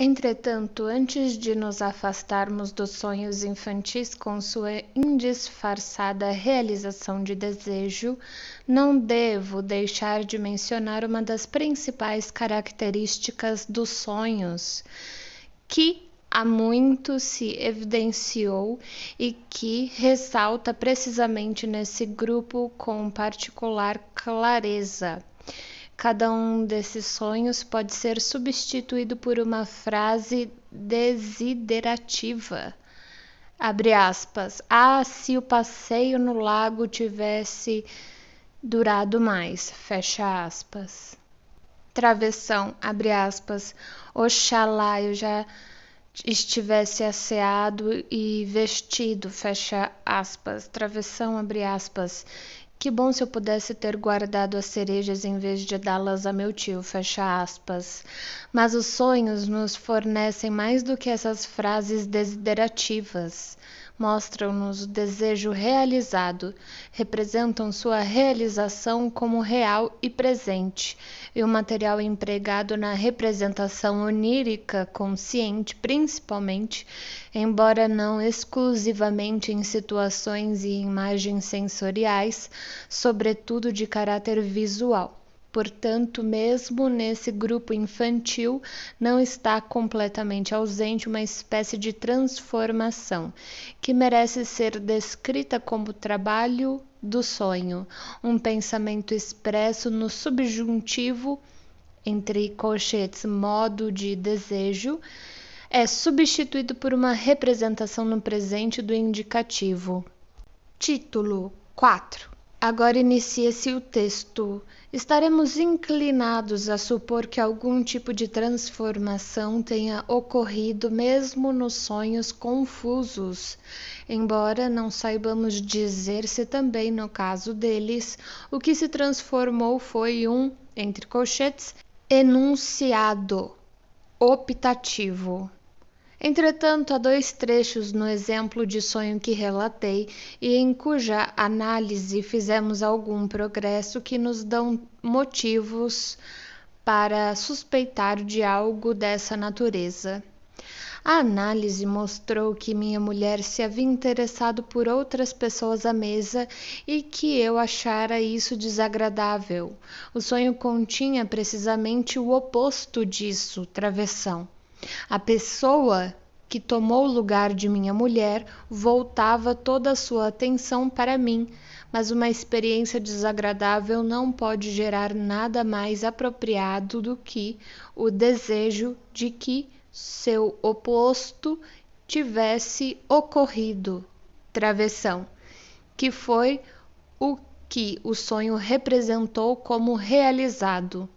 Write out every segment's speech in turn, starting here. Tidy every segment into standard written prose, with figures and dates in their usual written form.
Entretanto, antes de nos afastarmos dos sonhos infantis com sua indisfarçada realização de desejo, não devo deixar de mencionar uma das principais características dos sonhos, que há muito se evidenciou e que ressalta precisamente nesse grupo com particular clareza. Cada um desses sonhos pode ser substituído por uma frase desiderativa. Abre aspas. Ah, se o passeio no lago tivesse durado mais. Fecha aspas. Travessão. Abre aspas. Oxalá eu já estivesse asseado e vestido. Fecha aspas. Travessão. Abre aspas. Que bom se eu pudesse ter guardado as cerejas em vez de dá-las a meu tio, fecha aspas. Mas os sonhos nos fornecem mais do que essas frases desiderativas. Mostram-nos o desejo realizado, representam sua realização como real e presente, e o material empregado na representação onírica consciente, principalmente, embora não exclusivamente em situações e imagens sensoriais, sobretudo de caráter visual. Portanto, mesmo nesse grupo infantil, não está completamente ausente uma espécie de transformação, que merece ser descrita como trabalho do sonho, um pensamento expresso no subjuntivo, entre colchetes, modo de desejo, é substituído por uma representação no presente do indicativo. Título 4. Agora inicia-se o texto. Estaremos inclinados a supor que algum tipo de transformação tenha ocorrido mesmo nos sonhos confusos, embora não saibamos dizer se também no caso deles o que se transformou foi um, entre colchetes, enunciado optativo. Entretanto, há dois trechos no exemplo de sonho que relatei e em cuja análise fizemos algum progresso que nos dão motivos para suspeitar de algo dessa natureza. A análise mostrou que minha mulher se havia interessado por outras pessoas à mesa e que eu achara isso desagradável. O sonho continha precisamente o oposto disso, travessão. A pessoa que tomou o lugar de minha mulher voltava toda a sua atenção para mim, mas uma experiência desagradável não pode gerar nada mais apropriado do que o desejo de que seu oposto tivesse ocorrido, travessão, que foi o que o sonho representou como realizado.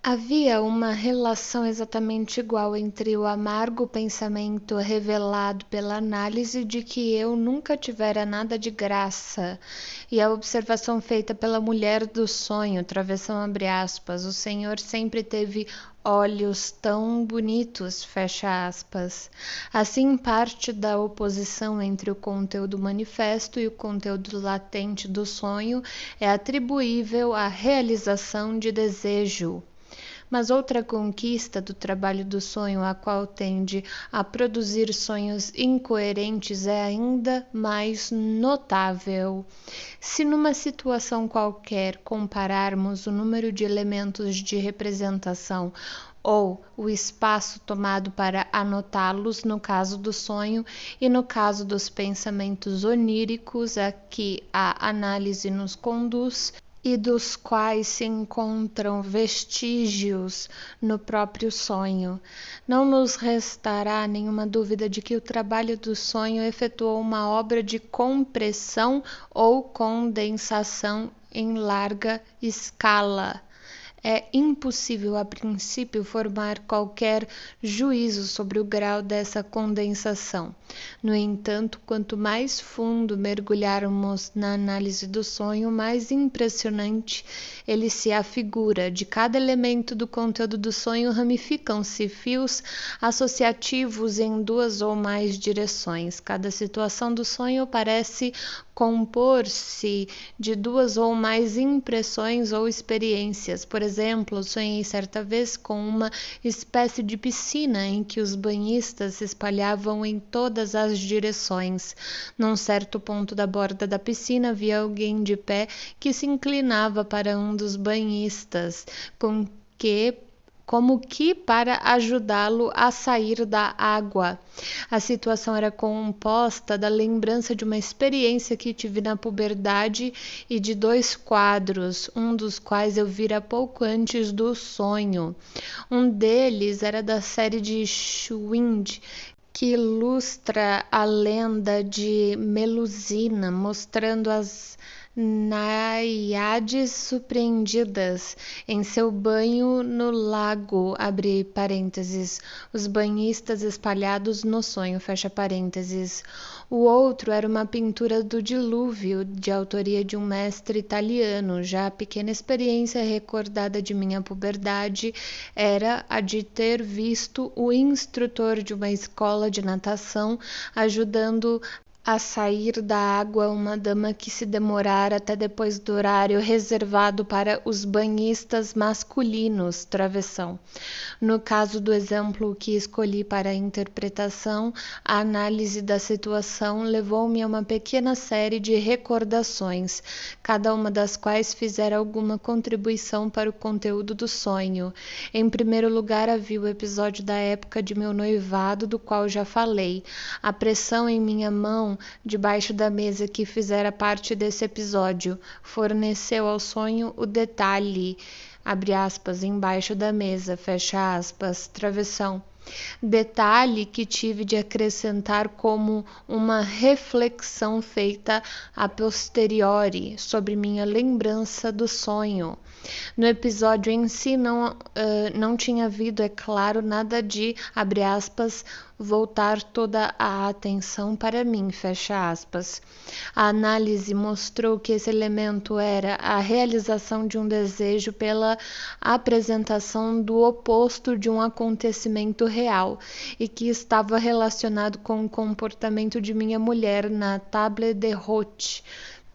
Havia uma relação exatamente igual entre o amargo pensamento revelado pela análise de que eu nunca tivera nada de graça e a observação feita pela mulher do sonho, travessão abre aspas, o Senhor sempre teve olhos tão bonitos, fecha aspas. Assim, parte da oposição entre o conteúdo manifesto e o conteúdo latente do sonho é atribuível à realização de desejo. Mas outra conquista do trabalho do sonho, a qual tende a produzir sonhos incoerentes, é ainda mais notável. Se numa situação qualquer compararmos o número de elementos de representação ou o espaço tomado para anotá-los no caso do sonho e no caso dos pensamentos oníricos a que a análise nos conduz, e dos quais se encontram vestígios no próprio sonho, não nos restará nenhuma dúvida de que o trabalho do sonho efetuou uma obra de compressão ou condensação em larga escala. É impossível, a princípio, formar qualquer juízo sobre o grau dessa condensação. No entanto, quanto mais fundo mergulharmos na análise do sonho, mais impressionante ele se afigura. De cada elemento do conteúdo do sonho ramificam-se fios associativos em duas ou mais direções. Cada situação do sonho parece compor-se de duas ou mais impressões ou experiências. Por exemplo, sonhei certa vez com uma espécie de piscina em que os banhistas se espalhavam em todas as direções. Num certo ponto da borda da piscina havia alguém de pé que se inclinava para um dos banhistas, como que para ajudá-lo a sair da água. A situação era composta da lembrança de uma experiência que tive na puberdade e de dois quadros, um dos quais eu vira pouco antes do sonho. Um deles era da série de Schwind, que ilustra a lenda de Melusina, mostrando as náiades surpreendidas em seu banho no lago, abre parênteses, os banhistas espalhados no sonho, fecha parênteses. O outro era uma pintura do dilúvio, de autoria de um mestre italiano. Já a pequena experiência recordada de minha puberdade era a de ter visto o instrutor de uma escola de natação ajudando a sair da água uma dama que se demorara até depois do horário reservado para os banhistas masculinos, travessão. No caso do exemplo que escolhi para a interpretação, a análise da situação levou-me a uma pequena série de recordações, cada uma das quais fizera alguma contribuição para o conteúdo do sonho. Em primeiro lugar, havia o episódio da época de meu noivado, do qual já falei. A pressão em minha mão debaixo da mesa que fizera parte desse episódio forneceu ao sonho o detalhe, abre aspas, embaixo da mesa, fecha aspas, travessão. Detalhe que tive de acrescentar como uma reflexão feita a posteriori sobre minha lembrança do sonho. No episódio em si não tinha havido, é claro, nada de, abre aspas, voltar toda a atenção para mim, fecha aspas. A análise mostrou que esse elemento era a realização de um desejo pela apresentação do oposto de um acontecimento real e que estava relacionado com o comportamento de minha mulher na table de hôte.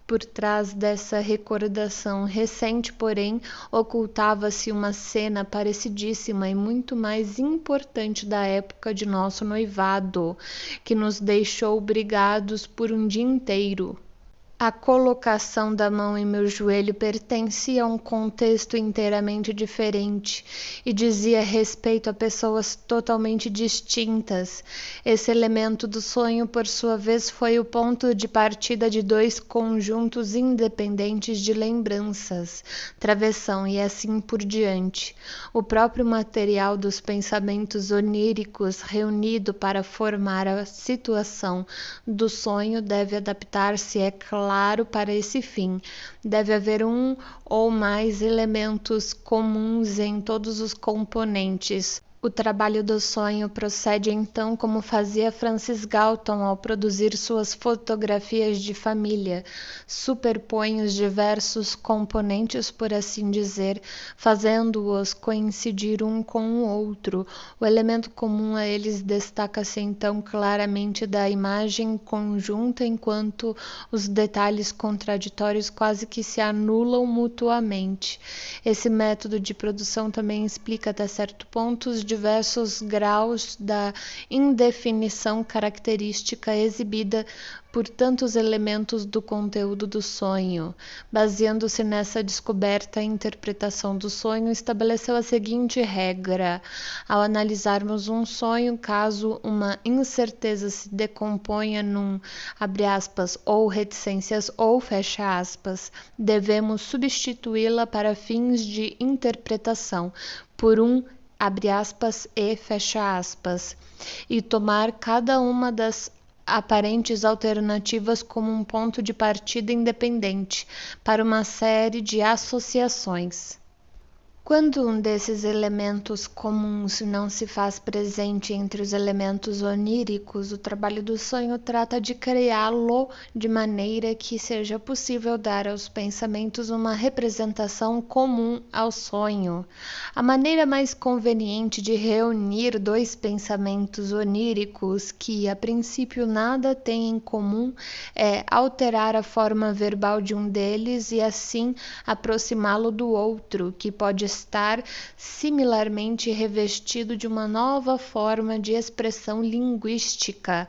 Por trás dessa recordação recente, porém, ocultava-se uma cena parecidíssima e muito mais importante da época de nosso noivado, que nos deixou brigados por um dia inteiro. A colocação da mão em meu joelho pertencia a um contexto inteiramente diferente e dizia respeito a pessoas totalmente distintas. Esse elemento do sonho, por sua vez, foi o ponto de partida de dois conjuntos independentes de lembranças, travessão e assim por diante. O próprio material dos pensamentos oníricos reunido para formar a situação do sonho deve adaptar-se, é claro, para esse fim. Deve haver um ou mais elementos comuns em todos os componentes. O trabalho do sonho procede então como fazia Francis Galton ao produzir suas fotografias de família. Superpõe os diversos componentes, por assim dizer, fazendo-os coincidir um com o outro. O elemento comum a eles destaca-se então claramente da imagem conjunta, enquanto os detalhes contraditórios quase que se anulam mutuamente. Esse método de produção também explica até certo ponto os diversos graus da indefinição característica exibida por tantos elementos do conteúdo do sonho. Baseando-se nessa descoberta, a interpretação do sonho estabeleceu a seguinte regra: ao analisarmos um sonho, caso uma incerteza se decomponha num, abre aspas, ou reticências ou fecha aspas, devemos substituí-la para fins de interpretação por um, abre aspas e fecha aspas, e tomar cada uma das aparentes alternativas como um ponto de partida independente para uma série de associações. Quando um desses elementos comuns não se faz presente entre os elementos oníricos, o trabalho do sonho trata de criá-lo de maneira que seja possível dar aos pensamentos uma representação comum ao sonho. A maneira mais conveniente de reunir dois pensamentos oníricos que, a princípio, nada têm em comum é alterar a forma verbal de um deles e, assim, aproximá-lo do outro, que pode estar similarmente revestido de uma nova forma de expressão linguística.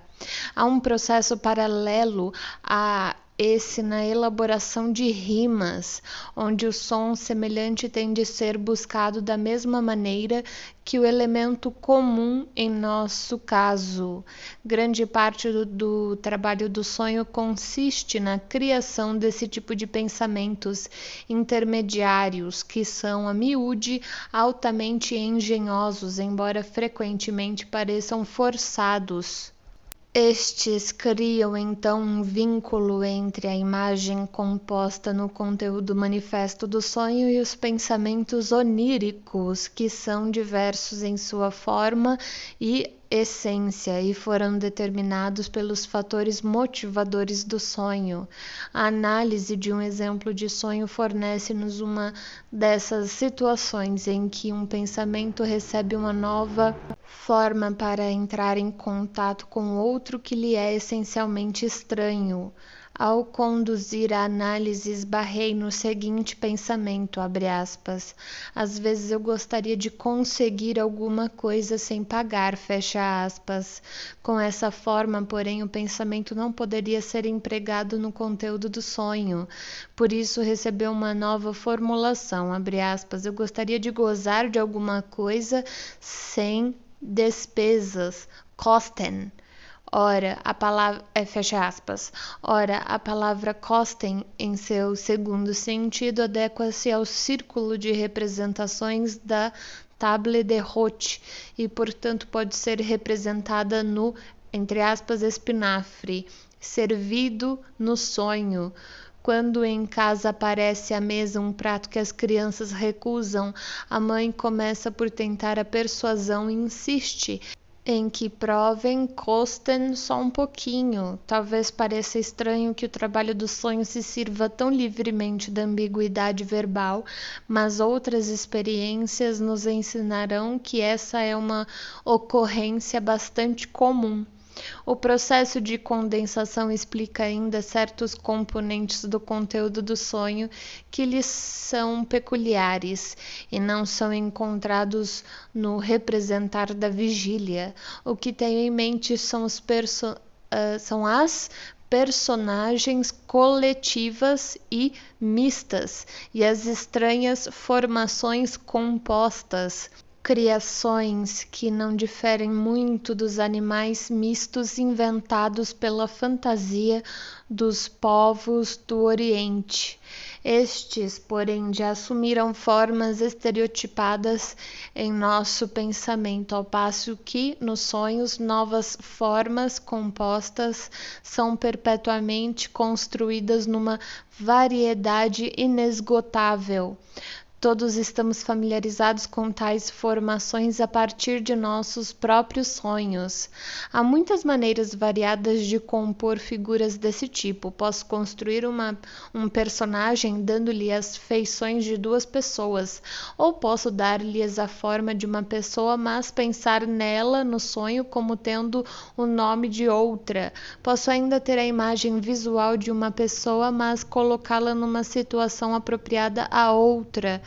Há um processo paralelo a esse na elaboração de rimas, onde o som semelhante tem de ser buscado da mesma maneira que o elemento comum em nosso caso. Grande parte do trabalho do sonho consiste na criação desse tipo de pensamentos intermediários, que são, a miúde, altamente engenhosos, embora frequentemente pareçam forçados. Estes criam então um vínculo entre a imagem composta no conteúdo manifesto do sonho e os pensamentos oníricos, que são diversos em sua forma e essência e foram determinados pelos fatores motivadores do sonho. A análise de um exemplo de sonho fornece-nos uma dessas situações em que um pensamento recebe uma nova forma para entrar em contato com outro que lhe é essencialmente estranho. Ao conduzir a análise, esbarrei no seguinte pensamento, abre aspas, às vezes eu gostaria de conseguir alguma coisa sem pagar, fecha aspas. Com essa forma, porém, o pensamento não poderia ser empregado no conteúdo do sonho. Por isso, recebeu uma nova formulação, abre aspas, eu gostaria de gozar de alguma coisa sem despesas, kosten. Ora, a palavra, fecha aspas. Ora, a palavra kosten, em seu segundo sentido, adequa-se ao círculo de representações da table de Roth e, portanto, pode ser representada no, entre aspas, espinafre, servido no sonho. Quando em casa aparece à mesa um prato que as crianças recusam, a mãe começa por tentar a persuasão e insiste em que provem kosten só um pouquinho. Talvez pareça estranho que o trabalho do sonho se sirva tão livremente da ambiguidade verbal, mas outras experiências nos ensinarão que essa é uma ocorrência bastante comum. O processo de condensação explica ainda certos componentes do conteúdo do sonho que lhes são peculiares e não são encontrados no representar da vigília. O que tenho em mente são as personagens coletivas e mistas e as estranhas formações compostas. Criações que não diferem muito dos animais mistos inventados pela fantasia dos povos do Oriente. Estes, porém, já assumiram formas estereotipadas em nosso pensamento, ao passo que, nos sonhos, novas formas compostas são perpetuamente construídas numa variedade inesgotável. Todos estamos familiarizados com tais formações a partir de nossos próprios sonhos. Há muitas maneiras variadas de compor figuras desse tipo. Posso construir um personagem dando-lhe as feições de duas pessoas, ou posso dar-lhes a forma de uma pessoa, mas pensar nela no sonho como tendo o nome de outra. Posso ainda ter a imagem visual de uma pessoa, mas colocá-la numa situação apropriada a outra.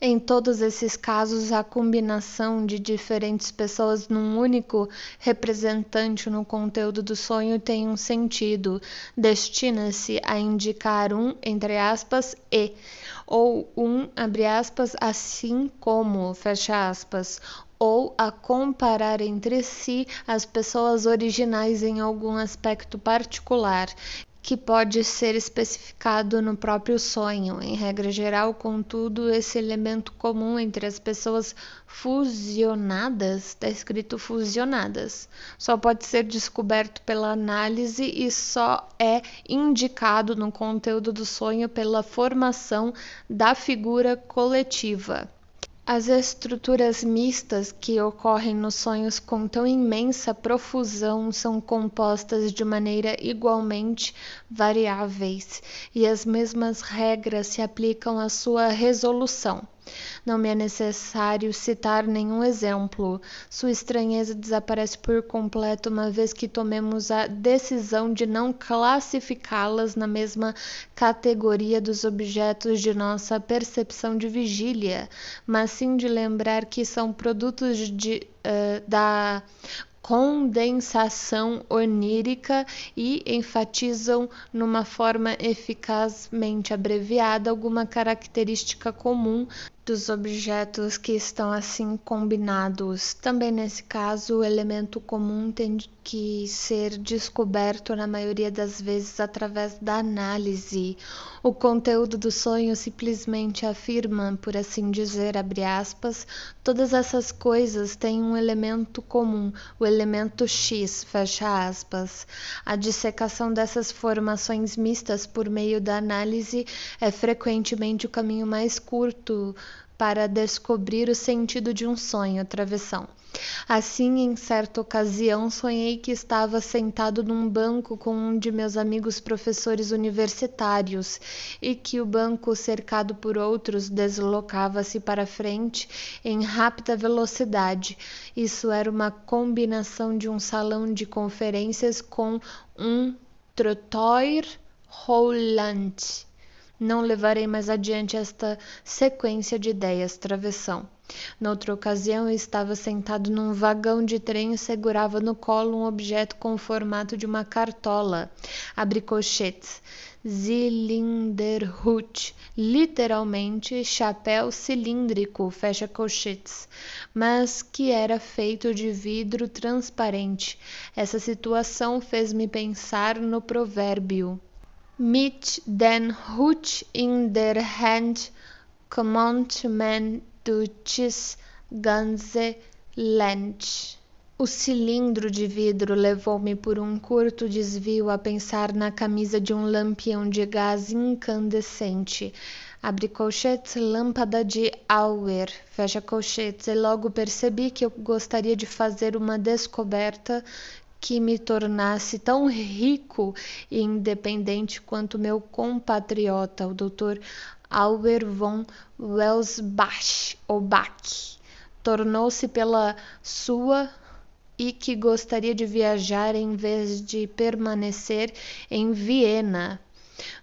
Em todos esses casos, a combinação de diferentes pessoas num único representante no conteúdo do sonho tem um sentido. Destina-se a indicar um, entre aspas, e, ou um, abre aspas, assim como, fecha aspas, ou a comparar entre si as pessoas originais em algum aspecto particular, que pode ser especificado no próprio sonho. Em regra geral, contudo, esse elemento comum entre as pessoas fusionadas, está escrito fusionadas, só pode ser descoberto pela análise e só é indicado no conteúdo do sonho pela formação da figura coletiva. As estruturas mistas que ocorrem nos sonhos com tão imensa profusão são compostas de maneira igualmente variáveis, e as mesmas regras se aplicam à sua resolução. Não me é necessário citar nenhum exemplo. Sua estranheza desaparece por completo uma vez que tomemos a decisão de não classificá-las na mesma categoria dos objetos de nossa percepção de vigília, mas sim de lembrar que são produtos da condensação onírica e enfatizam numa forma eficazmente abreviada alguma característica comum dos objetos que estão assim combinados. Também nesse caso, o elemento comum tem que ser descoberto na maioria das vezes através da análise. O conteúdo do sonho simplesmente afirma, por assim dizer, abre aspas, todas essas coisas têm um elemento comum, o elemento X, fecha aspas. A dissecação dessas formações mistas por meio da análise é frequentemente o caminho mais curto para descobrir o sentido de um sonho, travessão. Assim, em certa ocasião, sonhei que estava sentado num banco com um de meus amigos professores universitários e que o banco, cercado por outros, deslocava-se para frente em rápida velocidade. Isso era uma combinação de um salão de conferências com um trottoir roulant. Não levarei mais adiante esta sequência de ideias, travessão. Noutra ocasião, eu estava sentado num vagão de trem e segurava no colo um objeto com o formato de uma cartola, abre colchetes, Zylinderhut, literalmente chapéu cilíndrico, fecha colchetes, mas que era feito de vidro transparente. Essa situação fez-me pensar no provérbio Mit den Hut in der Hand kommt man durchs ganze Land. O cilindro de vidro levou-me por um curto desvio a pensar na camisa de um lampião de gás incandescente. Abre colchetes, lâmpada de Auer, fecha colchetes, e logo percebi que eu gostaria de fazer uma descoberta que me tornasse tão rico e independente quanto meu compatriota, o Dr. Auer von Welsbach, ou Bach, tornou-se pela sua e que gostaria de viajar em vez de permanecer em Viena.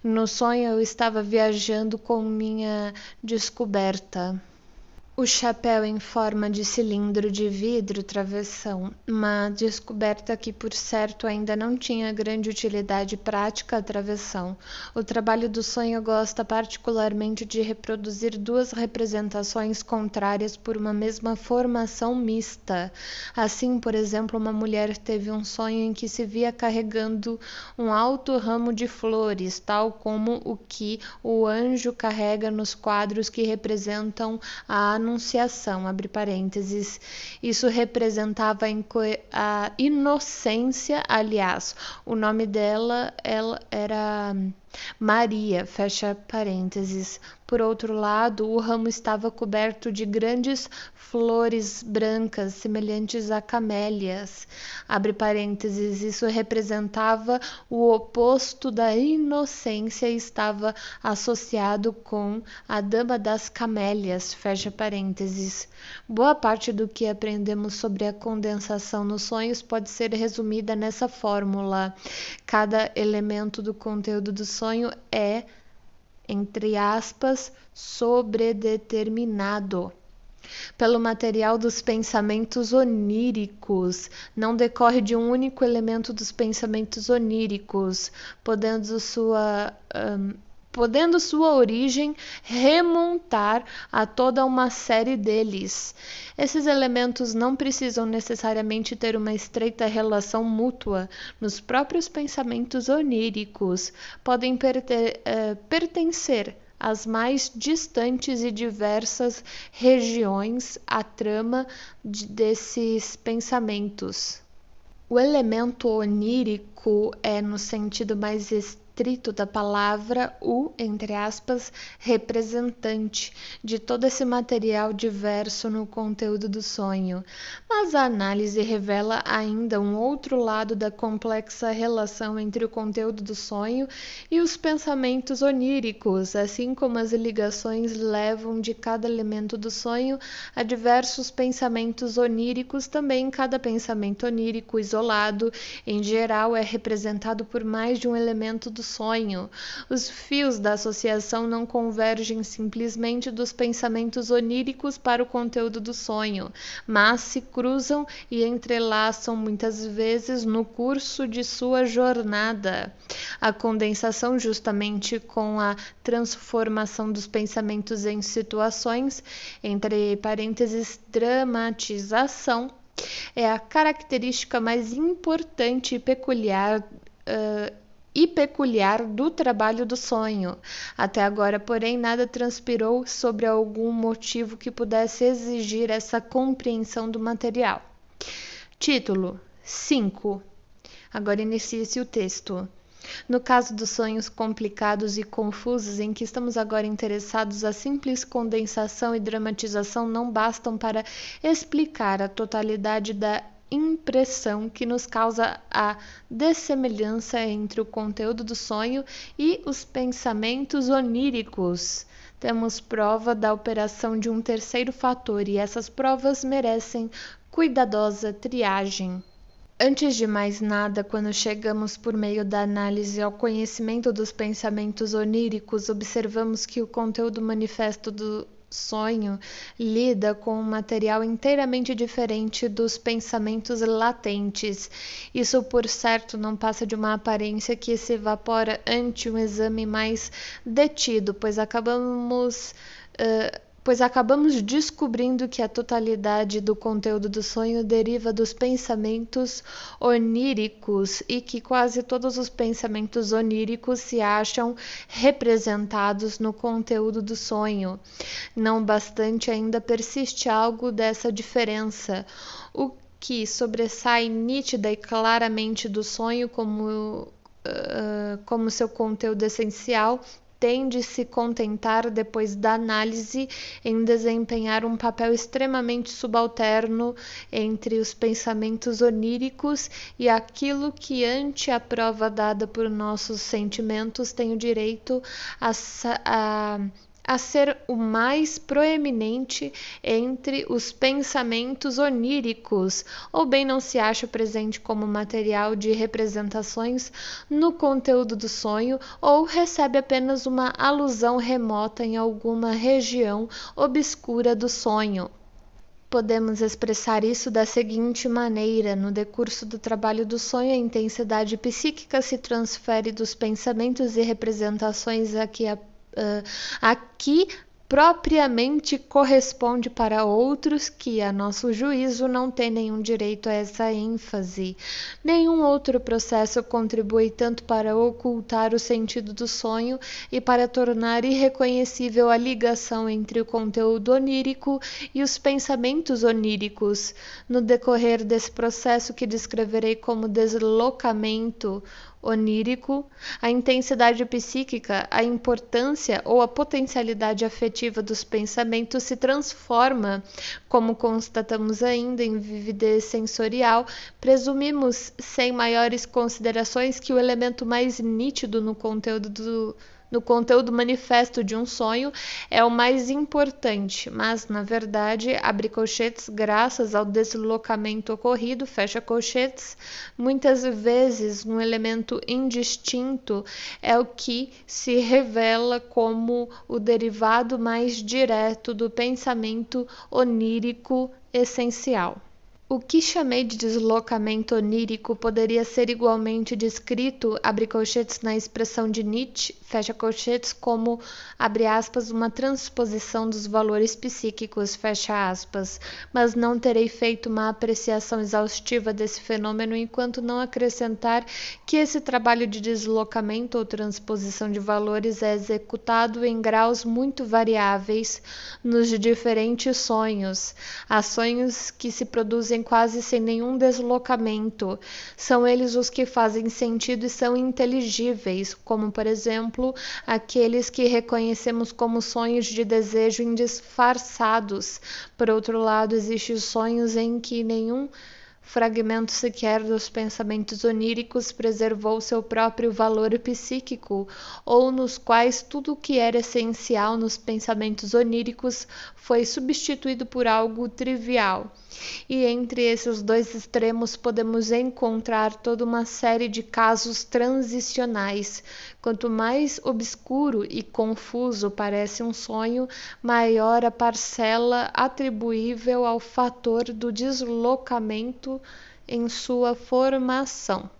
No sonho eu estava viajando com minha descoberta. O chapéu em forma de cilindro de vidro travessão, uma descoberta que por certo ainda não tinha grande utilidade prática. Travessão. O trabalho do sonho gosta particularmente de reproduzir duas representações contrárias por uma mesma formação mista. Assim, por exemplo, uma mulher teve um sonho em que se via carregando um alto ramo de flores, tal como o que o anjo carrega nos quadros que representam a Anunciação, abre parênteses. Isso representava a inocência, aliás, o nome dela ela era Maria, fecha parênteses. Por outro lado, o ramo estava coberto de grandes flores brancas, semelhantes a camélias. Abre parênteses, isso representava o oposto da inocência e estava associado com a Dama das Camélias, fecha parênteses. Boa parte do que aprendemos sobre a condensação nos sonhos pode ser resumida nessa fórmula. Cada elemento do conteúdo do sonho é, entre aspas, sobredeterminado pelo material dos pensamentos oníricos, não decorre de um único elemento dos pensamentos oníricos, podendo sua origem remontar a toda uma série deles. Esses elementos não precisam necessariamente ter uma estreita relação mútua nos próprios pensamentos oníricos, podem pertencer às mais distantes e diversas regiões à trama desses pensamentos. O elemento onírico é, no sentido mais estrito, restrito da palavra entre aspas, representante de todo esse material diverso no conteúdo do sonho. Mas a análise revela ainda um outro lado da complexa relação entre o conteúdo do sonho e os pensamentos oníricos, assim como as ligações levam de cada elemento do sonho a diversos pensamentos oníricos, também cada pensamento onírico isolado, em geral, é representado por mais de um elemento do sonho. Os fios da associação não convergem simplesmente dos pensamentos oníricos para o conteúdo do sonho, mas se cruzam e entrelaçam muitas vezes no curso de sua jornada. A condensação, justamente com a transformação dos pensamentos em situações, entre parênteses, dramatização, é a característica mais importante e peculiar do trabalho do sonho. Até agora, porém, nada transpirou sobre algum motivo que pudesse exigir essa compreensão do material. Título 5. Agora inicia-se o texto. No caso dos sonhos complicados e confusos em que estamos agora interessados, a simples condensação e dramatização não bastam para explicar a totalidade da impressão que nos causa a dessemelhança entre o conteúdo do sonho e os pensamentos oníricos. Temos prova da operação de um terceiro fator e essas provas merecem cuidadosa triagem. Antes de mais nada, quando chegamos por meio da análise ao conhecimento dos pensamentos oníricos, observamos que o conteúdo manifesto do sonho lida com um material inteiramente diferente dos pensamentos latentes. Isso, por certo, não passa de uma aparência que se evapora ante um exame mais detido, pois acabamos descobrindo que a totalidade do conteúdo do sonho deriva dos pensamentos oníricos e que quase todos os pensamentos oníricos se acham representados no conteúdo do sonho. Não bastante, ainda persiste algo dessa diferença, o que sobressai nítida e claramente do sonho como seu conteúdo essencial, tem de se contentar, depois da análise, em desempenhar um papel extremamente subalterno entre os pensamentos oníricos e aquilo que, ante a prova dada por nossos sentimentos, tem o direito a ser o mais proeminente entre os pensamentos oníricos, ou bem não se acha presente como material de representações no conteúdo do sonho, ou recebe apenas uma alusão remota em alguma região obscura do sonho. Podemos expressar isso da seguinte maneira: no decurso do trabalho do sonho, a intensidade psíquica se transfere dos pensamentos e representações aqui propriamente corresponde para outros que, a nosso juízo, não têm nenhum direito a essa ênfase. Nenhum outro processo contribui tanto para ocultar o sentido do sonho e para tornar irreconhecível a ligação entre o conteúdo onírico e os pensamentos oníricos. No decorrer desse processo, que descreverei como deslocamento onírico, a intensidade psíquica, a importância ou a potencialidade afetiva dos pensamentos se transforma, como constatamos ainda em vividez sensorial. Presumimos, sem maiores considerações, que o elemento mais nítido no conteúdo manifesto de um sonho é o mais importante, mas, na verdade, abre colchetes, graças ao deslocamento ocorrido, fecha colchetes, muitas vezes um elemento indistinto é o que se revela como o derivado mais direto do pensamento onírico essencial. O que chamei de deslocamento onírico poderia ser igualmente descrito, abre colchetes, na expressão de Nietzsche, fecha colchetes, como, abre aspas, uma transposição dos valores psíquicos, fecha aspas, mas não terei feito uma apreciação exaustiva desse fenômeno enquanto não acrescentar que esse trabalho de deslocamento ou transposição de valores é executado em graus muito variáveis nos diferentes sonhos. Há sonhos que se produzem permanecem quase sem nenhum deslocamento. São eles os que fazem sentido e são inteligíveis, como, por exemplo, aqueles que reconhecemos como sonhos de desejo indisfarçados. Por outro lado, existem sonhos em que nenhum fragmento sequer dos pensamentos oníricos preservou seu próprio valor psíquico, ou nos quais tudo o que era essencial nos pensamentos oníricos foi substituído por algo trivial. E entre esses dois extremos podemos encontrar toda uma série de casos transicionais. Quanto mais obscuro e confuso parece um sonho, maior a parcela atribuível ao fator do deslocamento em sua formação.